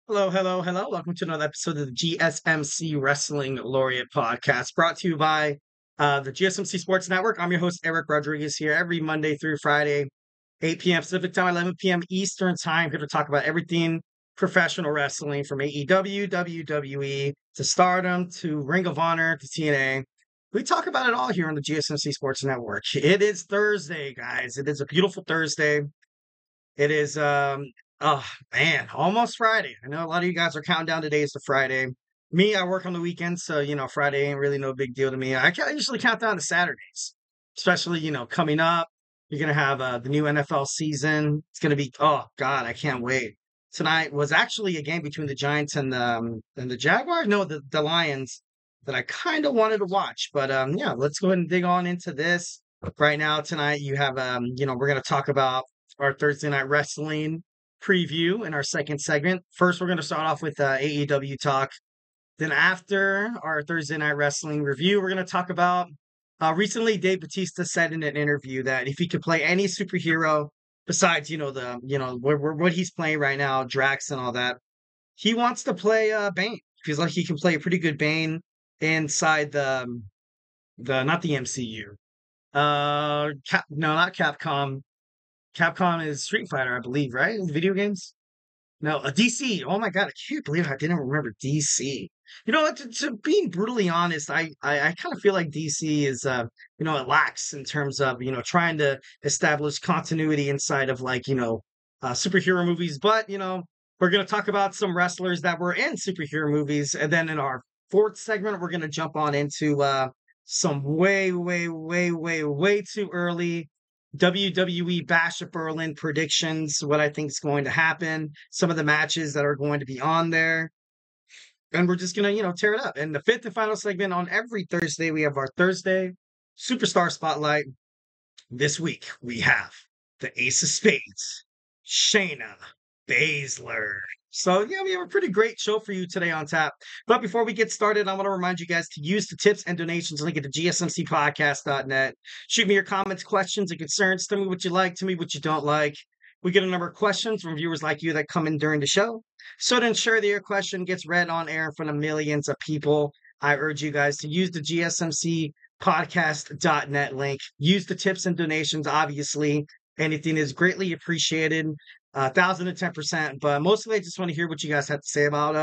Hello, hello, hello. Welcome to another episode of the GSMC Wrestling Laureate podcast brought to you by the GSMC Sports Network. I'm your host, Eric Rodriguez, here every Monday through Friday, 8 p.m. Pacific time, 11 p.m. Eastern time, here to talk about everything professional wrestling from AEW, WWE, to Stardom, to Ring of Honor, to TNA. We talk about it all here on the GSMC Sports Network. It is Thursday, guys. It is a beautiful Thursday. It is oh man, almost Friday. I know a lot of you guys are counting down the days to Friday. Me, I work on the weekends, so Friday ain't really no big deal to me. I usually count down to Saturdays, especially coming up. You're gonna have the new NFL season. It's gonna be, oh God, I can't wait. Tonight was actually a game between the Giants and the Jaguars. No, the Lions that I kind of wanted to watch. But yeah, let's go ahead and dig on into this. Right now, tonight you have we're gonna talk about our Thursday night wrestling preview in our second segment. First, we're going to start off with AEW talk. Then, after our Thursday night wrestling review, we're going to talk about recently Dave Bautista said in an interview that if he could play any superhero besides, what he's playing right now, Drax and all that, he wants to play Bane. Feels like he can play a pretty good Bane inside the not the MCU. No, not Capcom. Capcom is Street Fighter, I believe, right? Video games? No, a DC. Oh my God, I can't believe I didn't remember DC. To being brutally honest, I kind of feel like DC is, it lacks in terms of, trying to establish continuity inside of superhero movies. But, we're going to talk about some wrestlers that were in superhero movies. And then in our fourth segment, we're going to jump on into some way, way, way, way, way too early WWE Bash of Berlin predictions, what I think is going to happen, some of the matches that are going to be on there. And we're just going to, tear it up. And the fifth and final segment on every Thursday, we have our Thursday Superstar Spotlight. This week, we have the Ace of Spades, Shayna Baszler. So, yeah, we have a pretty great show for you today on tap. But before we get started, I want to remind you guys to use the tips and donations link at the GSMCpodcast.net. Shoot me your comments, questions, and concerns. Tell me what you like, tell me what you don't like. We get a number of questions from viewers like you that come in during the show. So to ensure that your question gets read on air in front of millions of people, I urge you guys to use the GSMC podcast.net link. Use the tips and donations, obviously. Anything is greatly appreciated. 1,010%. But mostly I just want to hear what you guys have to say about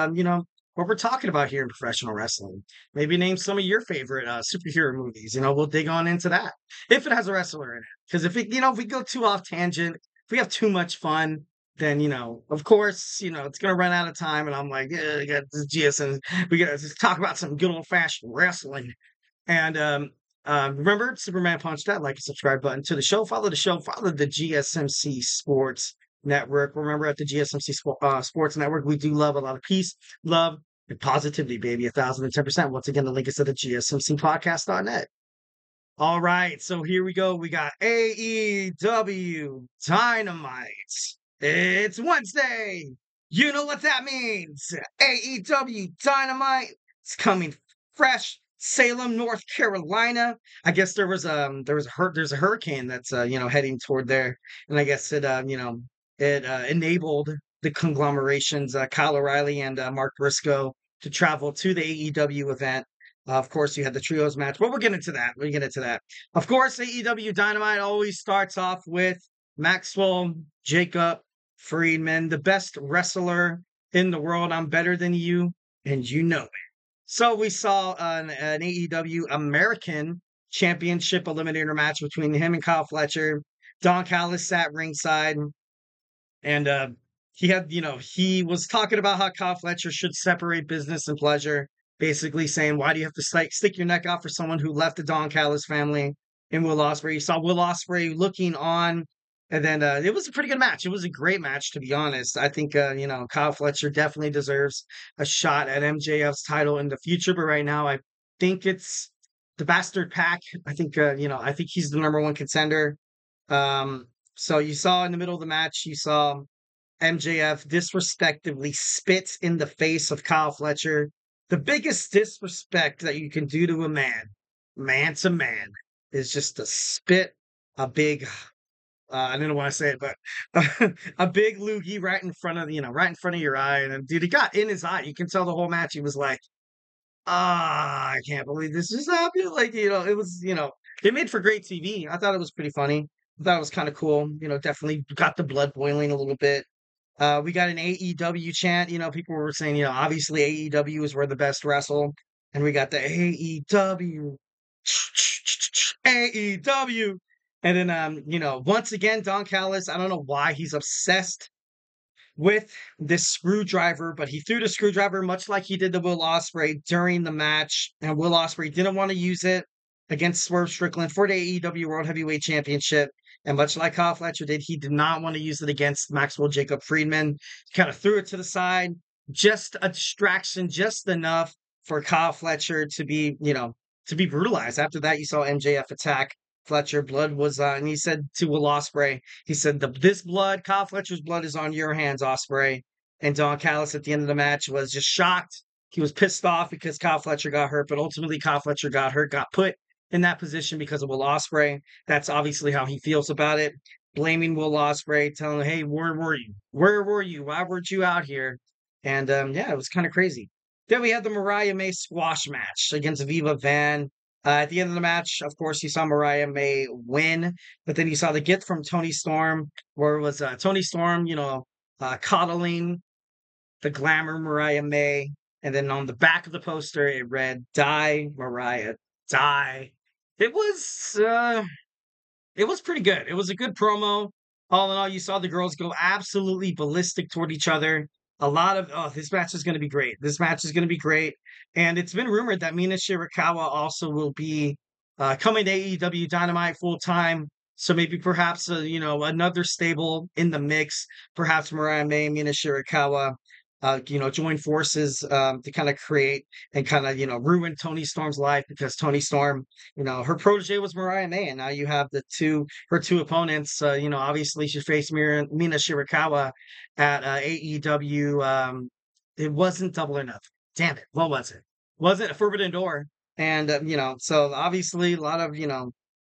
what we're talking about here in professional wrestling. Maybe name some of your favorite superhero movies. We'll dig on into that. If it has a wrestler in it. Because if we go too off tangent, if we have too much fun, then of course, it's gonna run out of time, and I'm like, yeah, I got this GSM. We gotta just talk about some good old fashioned wrestling. And remember, Superman Punch, that like and subscribe button to the show. Follow the show. Follow the GSMC Sports Network. Remember, at the GSMC Sports Network, we do love a lot of peace, love, and positivity, baby. 1,010%. Once again, the link is at the GSMCpodcast.net. All right, so here we go. We got AEW Dynamite. It's Wednesday. You know what that means. AEW Dynamite. It's coming fresh. Salem, North Carolina. I guess there's a hurricane that's heading toward there, and I guess it enabled the conglomerations Kyle O'Reilly and Mark Briscoe to travel to the AEW event. Of course, you had the trios match, but we'll get into that. Of course, AEW Dynamite always starts off with Maxwell Jacob Friedman, the best wrestler in the world. I'm better than you, and you know it. So we saw an AEW American Championship Eliminator match between him and Kyle Fletcher. Don Callis sat ringside, and he was talking about how Kyle Fletcher should separate business and pleasure, basically saying, why do you have to stick your neck out for someone who left the Don Callis family in Will Ospreay? You saw Will Ospreay looking on, and then it was a pretty good match. It was a great match, to be honest. I think, Kyle Fletcher definitely deserves a shot at MJF's title in the future, but right now I think it's the Bastard Pack. I think, I think he's the number one contender. So you saw in the middle of the match, you saw MJF disrespectively spit in the face of Kyle Fletcher. The biggest disrespect that you can do to a man to man, is just to spit a big I didn't want to say it, but a big loogie right in front of right in front of your eye, and dude, it got in his eye. You can tell the whole match. He was like, "Ah, I can't believe this just happened." Like, it was, it made for great TV. I thought it was pretty funny. I thought it was kind of cool. Definitely got the blood boiling a little bit. We got an AEW chant. People were saying, obviously AEW is where the best wrestle, and we got the AEW, AEW, and then once again Don Callis. I don't know why he's obsessed with this screwdriver, but he threw the screwdriver much like he did to Will Ospreay during the match, and Will Ospreay didn't want to use it against Swerve Strickland for the AEW World Heavyweight Championship. And much like Kyle Fletcher did, he did not want to use it against Maxwell Jacob Friedman. He kind of threw it to the side, just a distraction, just enough for Kyle Fletcher to be, to be brutalized. After that, you saw MJF attack Fletcher. Blood was and he said to Will Ospreay, he said, this blood, Kyle Fletcher's blood, is on your hands, Ospreay. And Don Callis at the end of the match was just shocked. He was pissed off because Kyle Fletcher got hurt, but ultimately Kyle Fletcher got hurt, got put in that position because of Will Ospreay. That's obviously how he feels about it. Blaming Will Ospreay, telling him, "Hey, where were you? Where were you? Why weren't you out here?" And yeah, it was kind of crazy. Then we had the Mariah May squash match against Viva Van. At the end of the match, of course, you saw Mariah May win, but then you saw the gift from Tony Storm, where it was Tony Storm, coddling the glamour Mariah May. And then on the back of the poster, it read, "Die, Mariah, die." It was it was pretty good. It was a good promo. All in all, you saw the girls go absolutely ballistic toward each other. A lot of, oh, this match is going to be great. This match is going to be great. And it's been rumored that Mina Shirakawa also will be coming to AEW Dynamite full time. So maybe perhaps, another stable in the mix. Perhaps Mariah May, Mina Shirakawa, join forces to kind of create and kind of, ruin Tony Storm's life, because Tony Storm, her protege was Mariah May, and now you have her two opponents. Obviously she faced Mina Shirakawa at AEW. It wasn't Double or Nothing. Damn it. What was it? Was it a Forbidden Door? And, so obviously a lot of,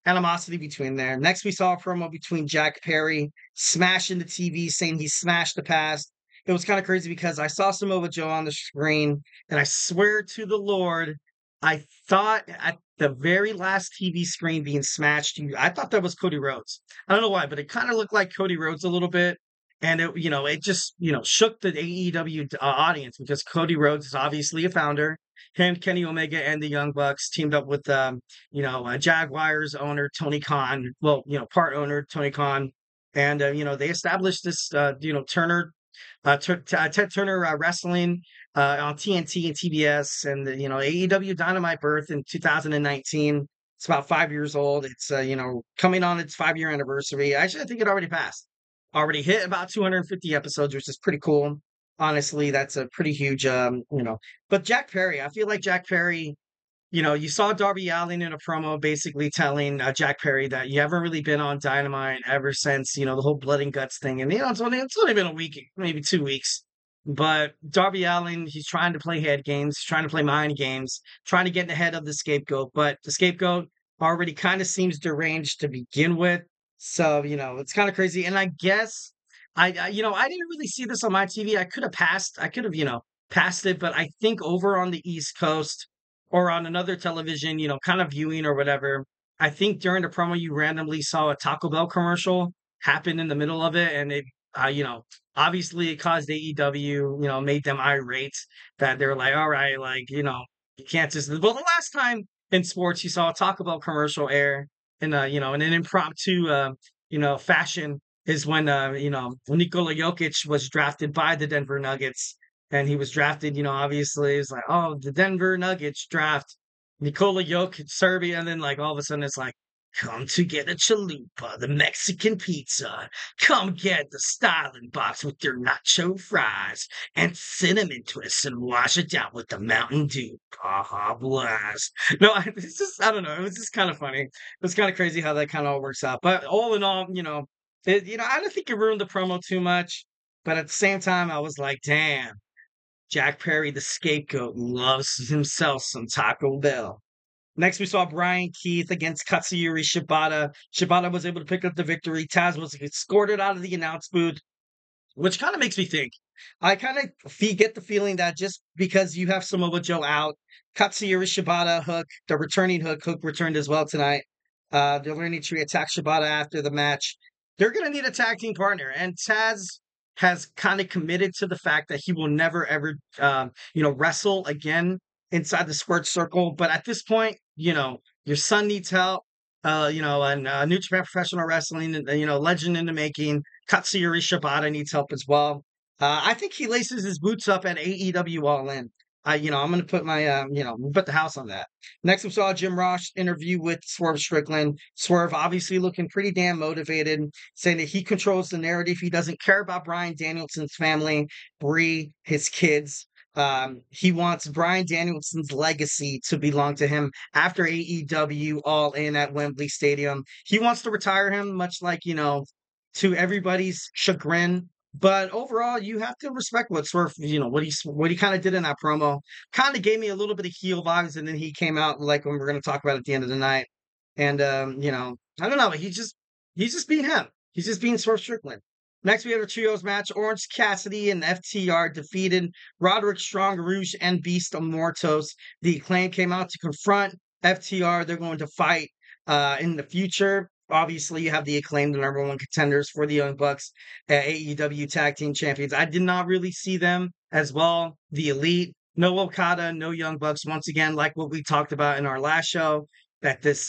animosity between there. Next, we saw a promo between Jack Perry smashing the TV, saying he smashed the past. It was kind of crazy because I saw Samoa Joe on the screen, and I swear to the Lord, I thought at the very last TV screen being smashed, I thought that was Cody Rhodes. I don't know why, but it kind of looked like Cody Rhodes a little bit. And it just, shook the AEW audience, because Cody Rhodes is obviously a founder. Him, Kenny Omega, and the Young Bucks teamed up with, Jaguars owner Tony Khan. Well, part owner Tony Khan. And, they established this, Turner Ted Turner Wrestling on TNT and TBS, and AEW Dynamite birth in 2019. It's about 5 years old. It's coming on its 5-year anniversary. Actually, I think it already passed. Already hit about 250 episodes, which is pretty cool. Honestly, that's a pretty huge, But Jack Perry, I feel like Jack Perry, you saw Darby Allin in a promo basically telling Jack Perry that you haven't really been on Dynamite ever since, the whole blood and guts thing. And, it's only been a week, maybe 2 weeks. But Darby Allin, he's trying to play head games, trying to play mind games, trying to get ahead of the scapegoat. But the scapegoat already kind of seems deranged to begin with. So, it's kind of crazy. And I guess I didn't really see this on my TV. I could have, passed it. But I think over on the East Coast, or on another television, kind of viewing or whatever, I think during the promo you randomly saw a Taco Bell commercial happen in the middle of it, and it, obviously it caused AEW, made them irate, that they were like, all right, like, you can't just. Well, the last time in sports you saw a Taco Bell commercial air in in an impromptu, fashion, is when Nikola Jokic was drafted by the Denver Nuggets. And he was drafted, obviously it's like, oh, the Denver Nuggets draft Nikola Jokic, Serbia, and then like all of a sudden it's like, come to get a chalupa, the Mexican pizza. Come get the styling box with your nacho fries and cinnamon twists, and wash it down with the Mountain Dew. Baja Blast. No, it's just, I don't know. It was just kind of funny. It was kind of crazy how that kind of all works out. But all in all, I don't think it ruined the promo too much. But at the same time, I was like, damn. Jack Perry, the scapegoat, loves himself some Taco Bell. Next, we saw Brian Keith against Katsuyori Shibata. Shibata was able to pick up the victory. Taz was escorted out of the announce booth, which kind of makes me think. I kind of get the feeling that just because you have Samoa Joe out, Katsuyori Shibata Hook, the returning Hook returned as well tonight. The Learning Tree attacked Shibata after the match. They're going to need a tag team partner, and Taz has kind of committed to the fact that he will never ever, wrestle again inside the squared circle. But at this point, your son needs help. And New Japan Professional Wrestling, legend in the making. Katsuyori Shibata needs help as well. I think he laces his boots up at AEW All-In. I'm going to put my, put the house on that. Next, we saw Jim Ross interview with Swerve Strickland. Swerve obviously looking pretty damn motivated, saying that he controls the narrative. He doesn't care about Bryan Danielson's family, Bree, his kids. He wants Bryan Danielson's legacy to belong to him after AEW All-In at Wembley Stadium. He wants to retire him, much like, to everybody's chagrin. But overall, you have to respect what Swerve, what he kind of did in that promo. Kind of gave me a little bit of heel vibes, and then he came out like when we're going to talk about at the end of the night. And I don't know, he's just being him. He's just being Swerve Strickland. Next, we have a trios match. Orange Cassidy and FTR defeated Roderick Strong, Rouge, and Beast Mortos. The Acclaim came out to confront FTR. They're going to fight in the future. Obviously, you have the Acclaim, the number one contenders for the Young Bucks, AEW Tag Team Champions. I did not really see them as well. The Elite, no Okada, no Young Bucks. Once again, like what we talked about in our last show, that this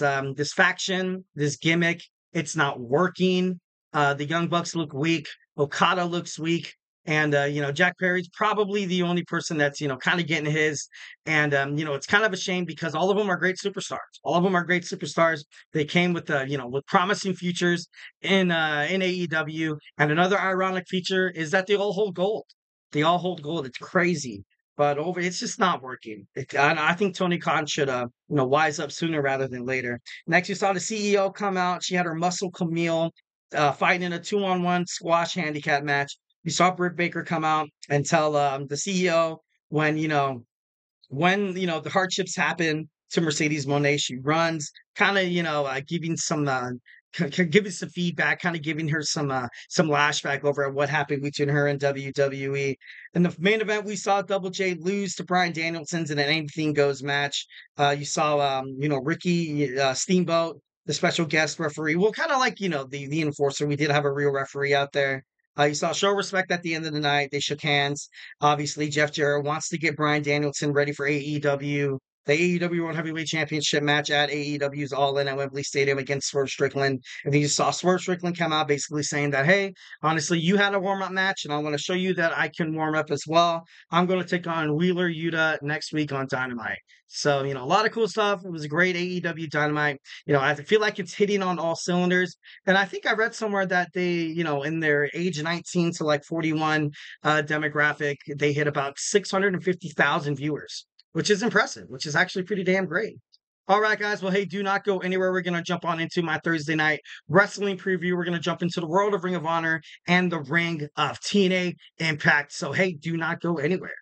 faction, this gimmick, it's not working. The Young Bucks look weak. Okada looks weak. And, Jack Perry's probably the only person that's, kind of getting his. And, it's kind of a shame because all of them are great superstars. All of them are great superstars. They came with, with promising futures in AEW. And another ironic feature is that they all hold gold. They all hold gold. It's crazy. But it's just not working. I think Tony Khan should, wise up sooner rather than later. Next, you saw the CEO come out. She had her muscle Camille fighting in a 2-on-1 squash handicap match. You saw Britt Baker come out and tell the CEO when the hardships happen to Mercedes Moné, she runs, kind of giving some giving some feedback, kind of giving her some lashback over at what happened between her and WWE. In the main event, we saw Double J lose to Bryan Danielson's in an anything goes match. You saw Ricky Steamboat, the special guest referee. Well, kind of like the enforcer. We did have a real referee out there. You saw show respect at the end of the night. They shook hands. Obviously, Jeff Jarrett wants to get Bryan Danielson ready for AEW. The AEW World Heavyweight Championship match at AEW's All-In at Wembley Stadium against Swerve Strickland. And then you saw Swerve Strickland come out basically saying that, hey, honestly, you had a warm-up match, and I want to show you that I can warm up as well. I'm going to take on Wheeler Yuta next week on Dynamite. So, a lot of cool stuff. It was a great AEW Dynamite. I feel like it's hitting on all cylinders. And I think I read somewhere that they, in their age 19 to like 41 demographic, they hit about 650,000 viewers, which is impressive, which is actually pretty damn great. All right, guys. Well, hey, do not go anywhere. We're going to jump on into my Thursday night wrestling preview. We're going to jump into the world of Ring of Honor and the ring of TNA Impact. So, hey, do not go anywhere.